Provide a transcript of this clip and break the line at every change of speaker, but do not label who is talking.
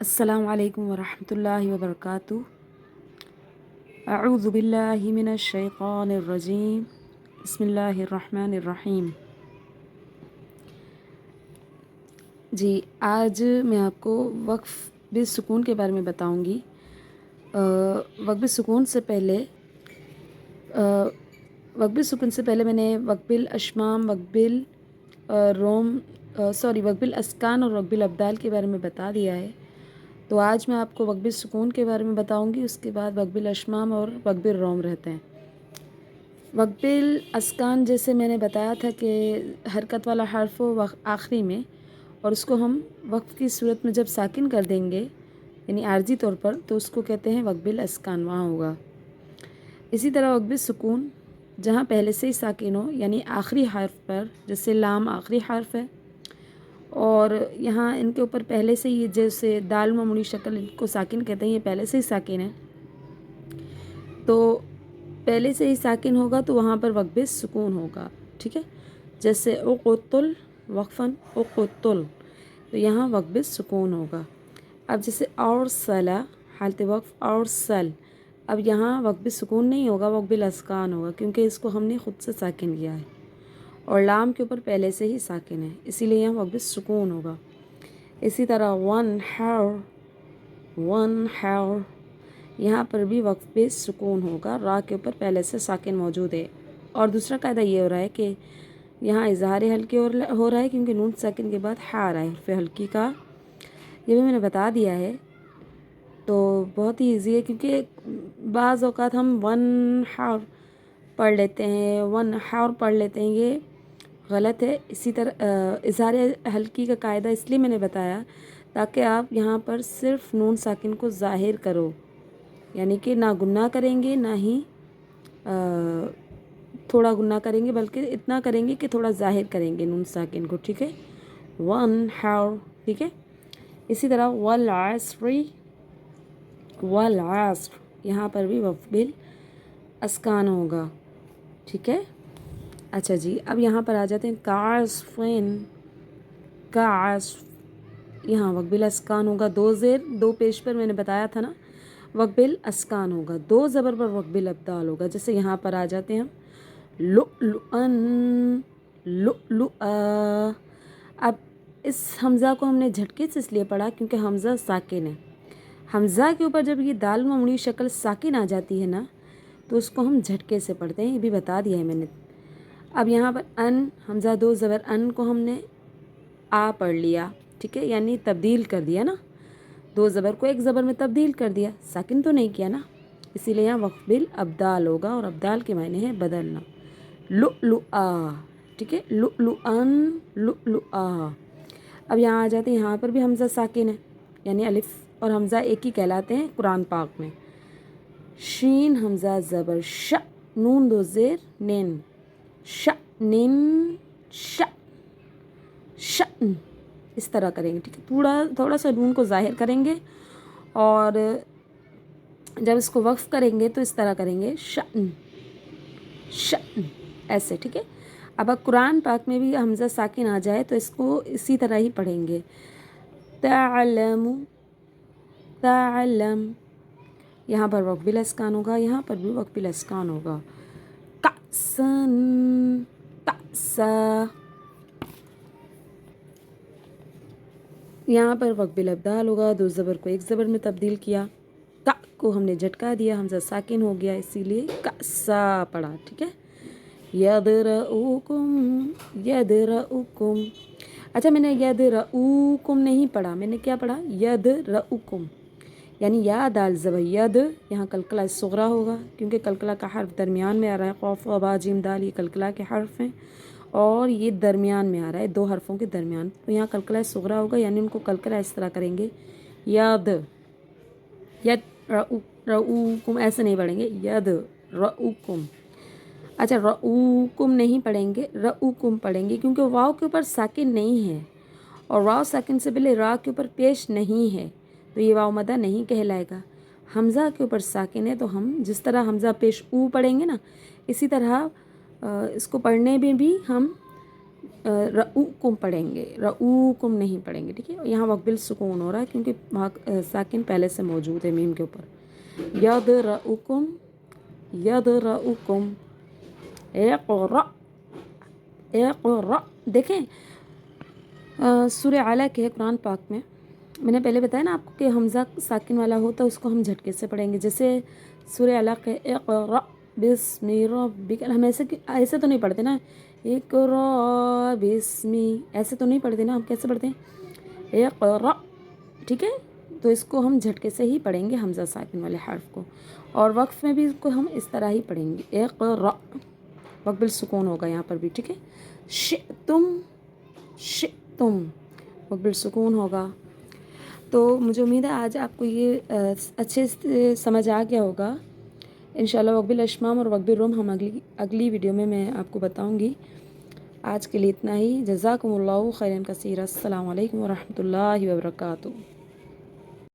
السلام علیکم ورحمۃ اللہ وبرکاتہ۔ اعوذ باللہ من الشیطان الرجیم، بسم اللہ الرحمن الرحیم۔ جی آج میں آپ کو وقف بالسکون کے بارے میں بتاؤں گی۔ وقف بالسکون سے پہلے میں نے وقف بالاشمام، وقف بالاسکان اور وقف بالابدال کے بارے میں بتا دیا ہے۔ تو آج میں آپ کو وقف بالسکون کے بارے میں بتاؤں گی، اس کے بعد وقف بالاشمام اور وقف بالروم رہتے ہیں۔ وقف بالاسکان جیسے میں نے بتایا تھا کہ حرکت والا حرف ہو آخری میں، اور اس کو ہم وقف کی صورت میں جب ساکن کر دیں گے یعنی عارضی طور پر، تو اس کو کہتے ہیں وقف بالاسکان، وہاں ہوگا۔ اسی طرح وقف بالسکون جہاں پہلے سے ہی ساکن ہو، یعنی آخری حرف پر، جیسے لام آخری حرف ہے اور یہاں ان کے اوپر پہلے سے ہی، جیسے دال معمولی شکل ان کو ساکن کہتے ہیں، یہ پہلے سے ہی ساکن ہے، تو پہلے سے ہی ساکن ہوگا تو وہاں پر وقف بالسکون ہوگا، ٹھیک ہے۔ جیسے اقتل وقفاً اقتل، تو یہاں وقف بالسکون ہوگا۔ اب جیسے ارسل حالت وقف ارسل، اب یہاں وقف بالسکون نہیں ہوگا، وقف بالاسکان ہوگا، کیونکہ اس کو ہم نے خود سے ساکن کیا ہے اور لام کے اوپر پہلے سے ہی ساکن ہے، اسی لیے یہاں وقف بالسکون ہوگا۔ اسی طرح ون حور، یہاں پر بھی وقف بالسکون ہوگا، را کے اوپر پہلے سے ساکن موجود ہے۔ اور دوسرا قاعدہ یہ ہو رہا ہے کہ یہاں اظہار حلقی ہو رہا ہے، کیونکہ نون ساکن کے بعد ہا آ رہا ہے حرف حلقی کا، یہ بھی میں نے بتا دیا ہے۔ تو بہت ہی ایزی ہے، کیونکہ بعض اوقات ہم ون حور پڑھ لیتے ہیں، یہ غلط ہے۔ اسی طرح اظہار حلقی کا قاعدہ اس لیے میں نے بتایا تاکہ آپ یہاں پر صرف نون ساکن کو ظاہر کرو، یعنی کہ نہ گناہ کریں گے نہ ہی تھوڑا گناہ کریں گے، بلکہ اتنا کریں گے کہ تھوڑا ظاہر کریں گے نون ساکن کو، ٹھیک ہے۔ ون حور، ٹھیک ہے۔ اسی طرح والعصر، یہاں پر بھی وقف بالاسکان ہوگا، ٹھیک ہے۔ اچھا جی، اب یہاں پر آ جاتے ہیں کعصفین، یہاں وقف بالاسکان ہوگا، دو زیر دو پیش پر میں نے بتایا تھا نا، وقف بالاسکان ہوگا، دو زبر پر وقف بالابدال ہوگا۔ جیسے یہاں پر آ جاتے ہیں ہم لؤلؤا، اب اس حمزہ کو ہم نے جھٹکے سے اس لیے پڑھا کیونکہ حمزہ ساکن ہے۔ حمزہ کے اوپر جب یہ دال معمولی شکل ساکن آ جاتی ہے نا، تو اس کو ہم جھٹکے سے پڑھتے ہیں، یہ بھی بتا دیا ہے میں نے۔ اب یہاں پر ان، حمزہ دو زبر ان کو ہم نے آ پڑھ لیا، ٹھیک ہے، یعنی تبدیل کر دیا نا، دو زبر کو ایک زبر میں تبدیل کر دیا، ساکن تو نہیں کیا نا، اسی لیے یہاں وقف بالابدال ہوگا، اور ابدال کے معنی ہے بدلنا۔ لؤلؤا، ٹھیک ہے، لؤلؤن لؤلؤا۔ اب یہاں آ جاتے ہیں، یہاں پر بھی حمزہ ساکن ہے، یعنی الف اور حمزہ ایک ہی کہلاتے ہیں قرآن پاک میں۔ شین حمزہ زبر ش، نون دو زیر نین، شأنن، شأن، اس طرح کریں گے، ٹھیک ہے، تھوڑا سا نون کو ظاہر کریں گے، اور جب اس کو وقف کریں گے تو اس طرح کریں گے، شأن، ایسے، ٹھیک ہے۔ اب قرآن پاک میں بھی حمزہ ساکن آ جائے تو اس کو اسی طرح ہی پڑھیں گے، تعلم، یہاں پر وقف بالاسکان ہوگا، یہاں پر بھی وقف بالاسکان ہوگا۔ کأسن، کأسا، یہاں پر وقف بالابدال ہوگا، دو زبر کو ایک زبر میں تبدیل کیا، کا کو ہم نے جھٹکا دیا، حمزہ ساکن ہو گیا، اسی لیے کأسا پڑھا، ٹھیک ہے۔ یدرؤکم، اچھا میں نے یدرؤکم نہیں پڑھا، میں نے کیا پڑھا، یدرؤکم، یعنی یا دال زبر ید، یہاں قلقلہ صغریٰ ہوگا، کیونکہ قلقلہ کا حرف درمیان میں آ رہا ہے، قاف با جیم دال یہ قلقلہ کے حرف ہیں، اور یہ درمیان میں آ رہا ہے، دو حرفوں کے درمیان، تو یہاں قلقلہ صغریٰ ہوگا، یعنی ان کو قلقلہ اس طرح کریں گے، یدرؤکم، ایسے نہیں پڑھیں گے، یدرؤکم۔ اچھا رؤکم نہیں پڑھیں گے، رؤکم پڑھیں گے، کیونکہ واو کے اوپر ساکن نہیں ہے، اور واو ساکن سے پہلے را کے اوپر پیش نہیں ہے، تو یہ واو مدہ نہیں کہلائے گا۔ حمزہ کے اوپر ساکن ہے، تو ہم جس طرح حمزہ پیش او پڑھیں گے نا، اسی طرح اس کو پڑھنے میں بھی ہم رؤکم پڑھیں گے، رؤکم نہیں پڑھیں گے، ٹھیک ہے. یہاں وقت بالسکون ہو رہا ہے کیونکہ وہاں ساکن پہلے سے موجود ہے میم کے اوپر. یدرؤکم، یدرؤکم، اقرأ، اقرأ. دیکھیں سورہ اعلیٰ کے قرآن پاک میں نے پہلے بتایا نا آپ کو کہ حمزہ ساکن والا ہوتا ہے اس کو ہم جھٹکے سے پڑھیں گے. جیسے سورہ اعلیٰ کے اقرأ بسم ربک، ہم ایسے تو نہیں پڑھتے نا، اقرأ بسمی ایسے تو نہیں پڑھتے نا، ہم کیسے پڑھتے ہیں اقرأ، ٹھیک ہے. تو اس کو ہم جھٹکے سے ہی پڑھیں گے حمزہ ساکن والے حرف کو. اور وقف میں بھی اس کو ہم اس طرح ہی پڑھیں گے اقرأ، وقت بالسکون ہوگا یہاں پر بھی، ٹھیک ہے. شئتم، شئتم، وقت بالسکون ہوگا. تو مجھے امید ہے آج آپ کو یہ اچھے سے سمجھ آ گیا ہوگا. انشاءاللہ وقت بالاشمام اور وقت بالروم ہم اگلی ویڈیو میں آپ کو بتاؤں گی. آج کے لیے اتنا ہی. جزاکم اللہ خیرا کثیرا. السلام علیکم ورحمۃ اللہ وبرکاتہ.